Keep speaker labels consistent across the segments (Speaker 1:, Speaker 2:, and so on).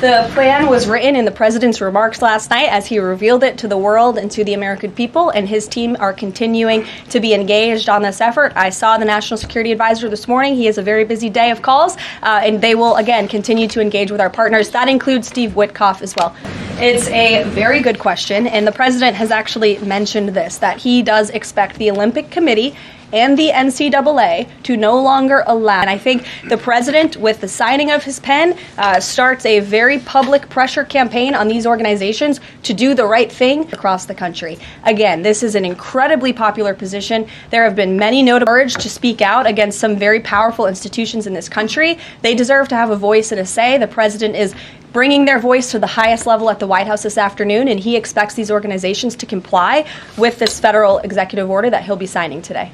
Speaker 1: The plan was written in the president's remarks last night as he revealed it to the world and to the American people, and his team are continuing to be engaged on this effort. I saw the National Security Advisor this morning. He has a very busy day of calls, and they will, again, continue to engage with our partners. That includes Steve Witkoff as well. It's a very good question, and the president has actually mentioned this, that he does expect the Olympic Committee and the NCAA to no longer allow. And I think the president, with the signing of his pen, starts a very public pressure campaign on these organizations to do the right thing across the country. Again, this is an incredibly popular position. There have been many notable urged to speak out against some very powerful institutions in this country. They deserve to have a voice and a say. The president is bringing their voice to the highest level at the White House this afternoon, and he expects these organizations to comply with this federal executive order that he'll be signing today.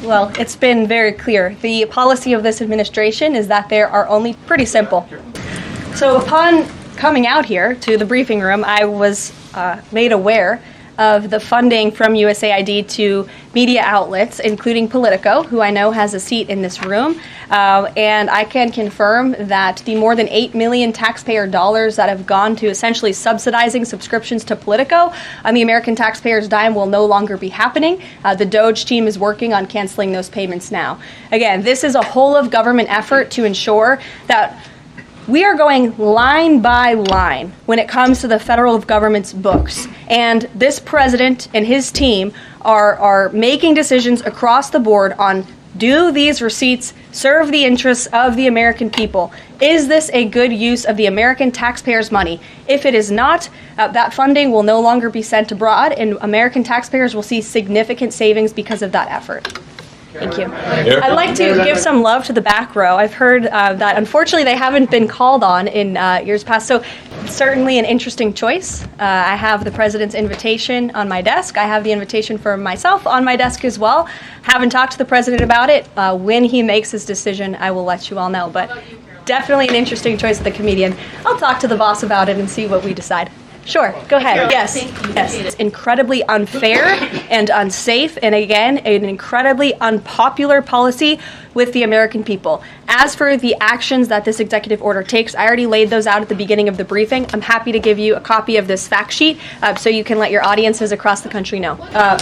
Speaker 1: Well, it's been very clear. The policy of this administration is that there are only pretty simple. So upon coming out here to the briefing room, I was made aware of the funding from USAID to media outlets, including Politico, who I know has a seat in this room. And I can confirm that the more than $8 million taxpayer dollars that have gone to essentially subsidizing subscriptions to Politico on the American taxpayers' dime will no longer be happening. The DOJ team is working on canceling those payments now. Again, this is a whole of government effort to ensure that we are going line by line when it comes to the federal government's books. And this president and his team are making decisions across the board on, do these receipts serve the interests of the American people? Is this a good use of the American taxpayers' money? If it is not, that funding will no longer be sent abroad, and American taxpayers will see significant savings because of that effort. Thank you. I'd like to give some love to the back row. I've heard that unfortunately they haven't been called on in years past, so certainly an interesting choice. I have the president's invitation on my desk. I have the invitation for myself on my desk as well. Haven't talked to the president about it. When he makes his decision, I will let you all know, but definitely an interesting choice of the comedian. I'll talk to the boss about it and see what we decide. Sure, go ahead. Yes, yes. It's incredibly unfair and unsafe, and again, an incredibly unpopular policy with the American people. As for the actions that this executive order takes, I already laid those out at the beginning of the briefing. I'm happy to give you a copy of this fact sheet so you can let your audiences across the country know.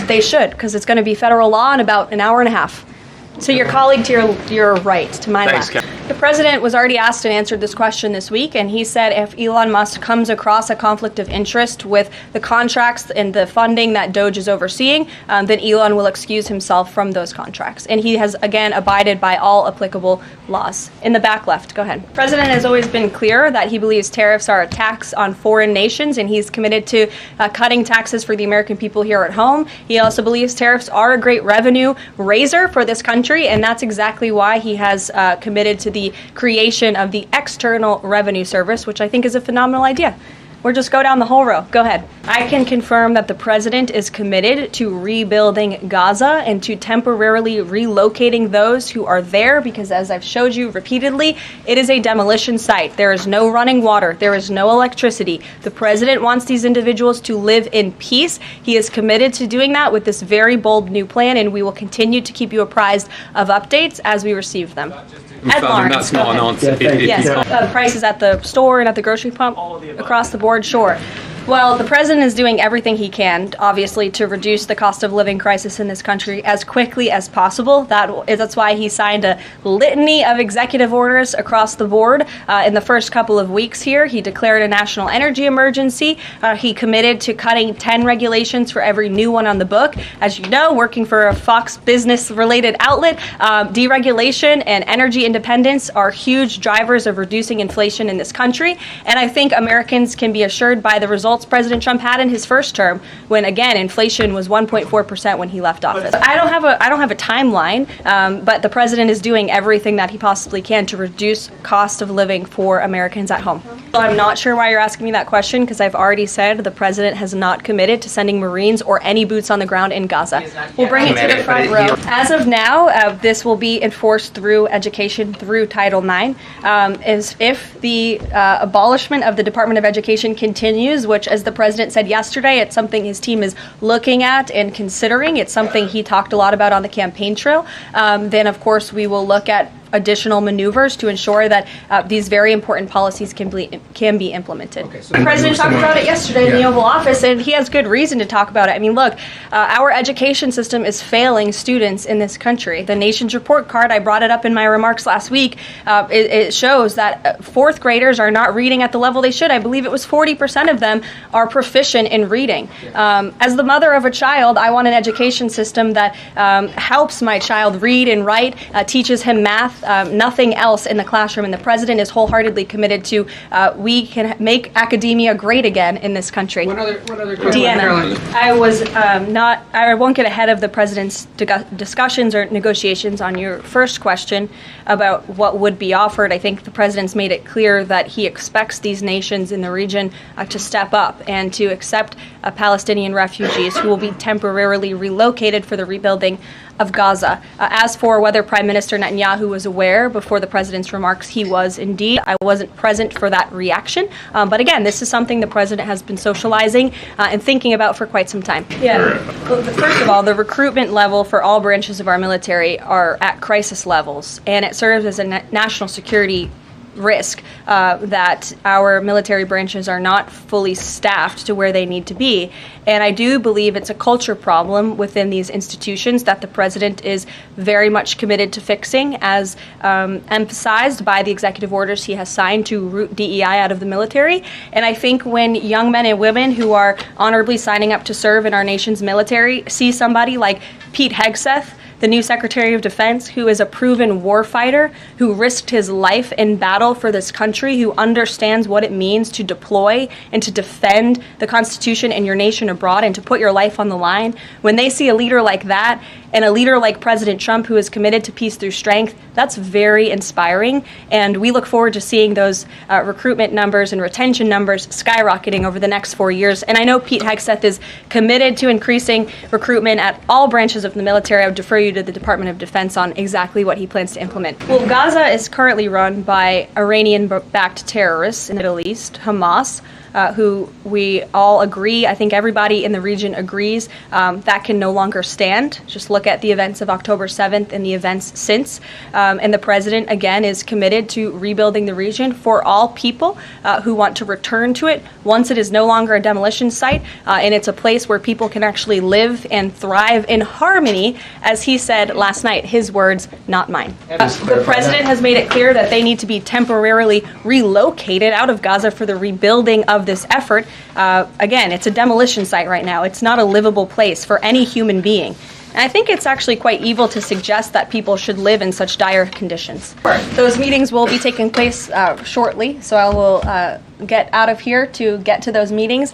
Speaker 1: They should, because it's going to be federal law in about an hour and a half. So your colleague to your right, to my left. The president was already asked and answered this question this week, and he said if Elon Musk comes across a conflict of interest with the contracts and the funding that DOJ is overseeing, then Elon will excuse himself from those contracts. And he has, again, abided by all applicable laws. In the back left, go ahead. The president has always been clear that he believes tariffs are a tax on foreign nations, and he's committed to cutting taxes for the American people here at home. He also believes tariffs are a great revenue raiser for this country, and that's exactly why he has committed to the creation of the External Revenue Service, which I think is a phenomenal idea. Or just go down the whole row. Go ahead. I can confirm that the president is committed to rebuilding Gaza and to temporarily relocating those who are there because, as I've showed you repeatedly, it is a demolition site. There is no running water. There is no electricity. The president wants these individuals to live in peace. He is committed to doing that with this very bold new plan, and we will continue to keep you apprised of updates as we receive them. Ed Lawrence,
Speaker 2: that's not an answer.
Speaker 1: Yes, prices at the store and at the grocery pump, across the board, sure. Well, the president is doing everything he can, obviously, to reduce the cost of living crisis in this country as quickly as possible. That's why he signed a litany of executive orders across the board. In the first couple of weeks here, he declared a national energy emergency. He committed to cutting 10 regulations for every new one on the book. As you know, working for a Fox Business-related outlet, deregulation and energy independence are huge drivers of reducing inflation in this country. And I think Americans can be assured by the results President Trump had in his first term, when again inflation was 1.4% when he left office. I don't have a timeline, but the president is doing everything that he possibly can to reduce cost of living for Americans at home. Well, I'm not sure why you're asking me that question, because I've already said the president has not committed to sending Marines or any boots on the ground in Gaza. We'll bring it to the front row. As of now, this will be enforced through education, through Title IX. If the abolishment of the Department of Education continues, which, as the president said yesterday, it's something his team is looking at and considering. It's something he talked a lot about on the campaign trail. Then, of course, we will look at additional maneuvers to ensure that these very important policies can be implemented.
Speaker 2: Okay, so
Speaker 1: the president talked about it yesterday in the Oval Office, and he has good reason to talk about it. I mean, look, our education system is failing students in this country. The Nation's Report Card, I brought it up in my remarks last week, it shows that fourth graders are not reading at the level they should. I believe it was 40% of them are proficient in reading. As the mother of a child, I want an education system that helps my child read and write, teaches him math, nothing else in the classroom. And the president is wholeheartedly committed to we can make academia great again in this country.
Speaker 2: One other question.
Speaker 1: Deanna, I won't get ahead of the president's discussions or negotiations on your first question about what would be offered. I think the president's made it clear that he expects these nations in the region to step up and to accept Palestinian refugees who will be temporarily relocated for the rebuilding of Gaza. As for whether Prime Minister Netanyahu was aware before the president's remarks, he was indeed. I wasn't present for that reaction. But again, this is something the president has been socializing and thinking about for quite some time. Yeah. Well, first of all, the recruitment level for all branches of our military are at crisis levels, and it serves as a national security risk that our military branches are not fully staffed to where they need to be. And I do believe it's a culture problem within these institutions that the president is very much committed to fixing, as emphasized by the executive orders he has signed to root DEI out of the military. And I think when young men and women who are honorably signing up to serve in our nation's military see somebody like Pete Hegseth, the new Secretary of Defense, who is a proven warfighter, who risked his life in battle for this country, who understands what it means to deploy and to defend the Constitution and your nation abroad and to put your life on the line. When they see a leader like that and a leader like President Trump, who is committed to peace through strength, that's very inspiring. And we look forward to seeing those recruitment numbers and retention numbers skyrocketing over the next 4 years. And I know Pete Hegseth is committed to increasing recruitment at all branches of the military. I would defer you to the Department of Defense on exactly what he plans to implement. Well, Gaza is currently run by Iranian-backed terrorists in the Middle East, Hamas, who we all agree, I think everybody in the region agrees, that can no longer stand. Just look at the events of October 7th and the events since. And the president, again, is committed to rebuilding the region for all people who want to return to it once it is no longer a demolition site and it's a place where people can actually live and thrive in harmony, as he said last night, his words, not mine. The president has made it clear that they need to be temporarily relocated out of Gaza for the rebuilding of this effort. Again, it's a demolition site right now. It's not a livable place for any human being. And I think it's actually quite evil to suggest that people should live in such dire conditions. Those meetings will be taking place shortly, so I will get out of here to get to those meetings.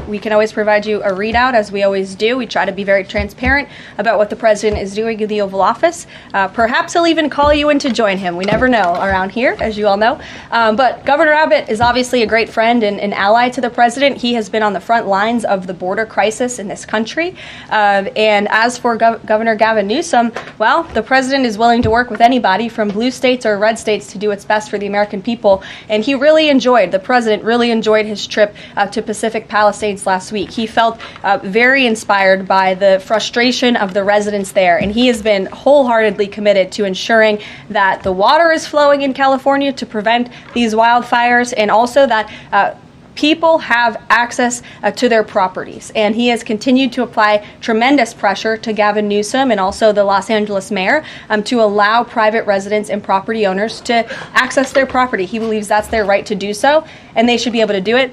Speaker 1: We can always provide you a readout, as we always do. We try to be very transparent about what the president is doing in the Oval Office. Perhaps he'll even call you in to join him. We never know around here, as you all know. But Governor Abbott is obviously a great friend and an ally to the president. He has been on the front lines of the border crisis in this country. And as for Governor Gavin Newsom, well, the president is willing to work with anybody from blue states or red states to do its best for the American people. And he really enjoyed, the president really enjoyed his trip to Pacific Palisades last week. He felt very inspired by the frustration of the residents there. And he has been wholeheartedly committed to ensuring that the water is flowing in California to prevent these wildfires, and also that people have access to their properties. And he has continued to apply tremendous pressure to Gavin Newsom and also the Los Angeles mayor to allow private residents and property owners to access their property. He believes that's their right to do so, and they should be able to do it.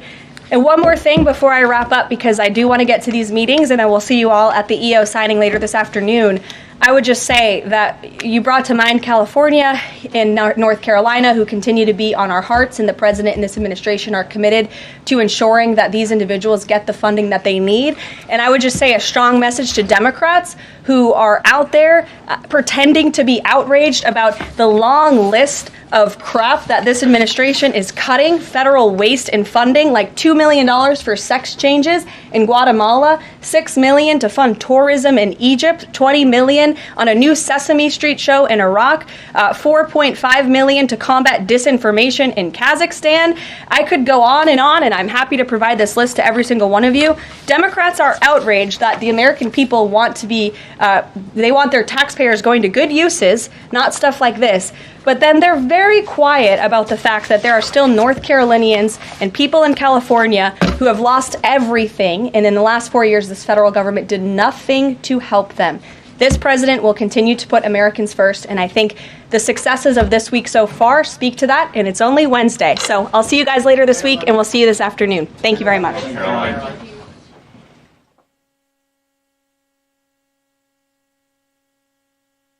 Speaker 1: And one more thing before I wrap up, because I do want to get to these meetings, and I will see you all at the EO signing later this afternoon. I would just say that you brought to mind California and North Carolina, who continue to be on our hearts, and the president and this administration are committed to ensuring that these individuals get the funding that they need. And I would just say a strong message to Democrats who are out there pretending to be outraged about the long list of crap that this administration is cutting, federal waste and funding, like $2 million for sex changes in Guatemala, $6 million to fund tourism in Egypt, $20 million on a new Sesame Street show in Iraq, $4.5 million to combat disinformation in Kazakhstan. I could go on, and I'm happy to provide this list to every single one of you. Democrats are outraged that the American people want to be, they want their taxpayers going to good uses, not stuff like this. But then they're very quiet about the fact that there are still North Carolinians and people in California who have lost everything, and in the last 4 years, this federal government did nothing to help them. This president will continue to put Americans first, and I think the successes of this week so far speak to that, and it's only Wednesday. So I'll see you guys later this week, and we'll see you this afternoon. Thank you very much.